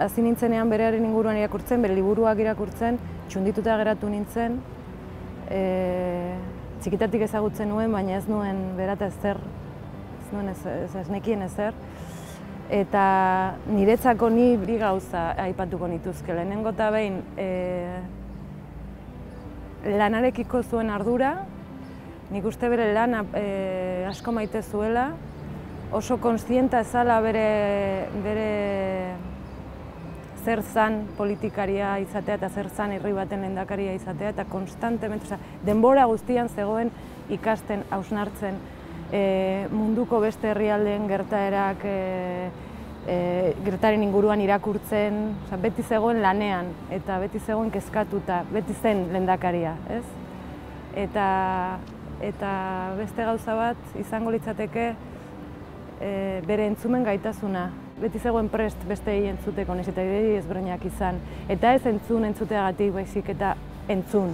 Hasi nintzenean berearen inguruan irakurtzen, bere liburuak irakurtzen, txundituta geratu nintzen. Txikitatik ezagutzen nuen, baina ez nuen berata ezer, ez nekien ezer. Eta niretzako ni bi gauza aipatuko nituzke. Lehenengo eta behin lanarekiko zuen ardura, nik uste bere lana asko maite zuela, oso kontzienta ezala bere zer zan politikaria izatea eta zer zan herri baten lehendakaria izatea, eta konstantemente, denbora guztian zegoen ikasten, hausnartzen, munduko beste herrialdeen gertaerak, gertaren inguruan irakurtzen, beti zegoen lanean eta beti zegoen kezkatuta, beti zen lehendakaria, ez? Eta beste gauza bat izango litzateke bere entzumen gaitasuna. Beti zegoen prest besteei entzuteko, nahiz eta idei ezberdinak izan. Eta ez entzuteagatik baizik eta entzun.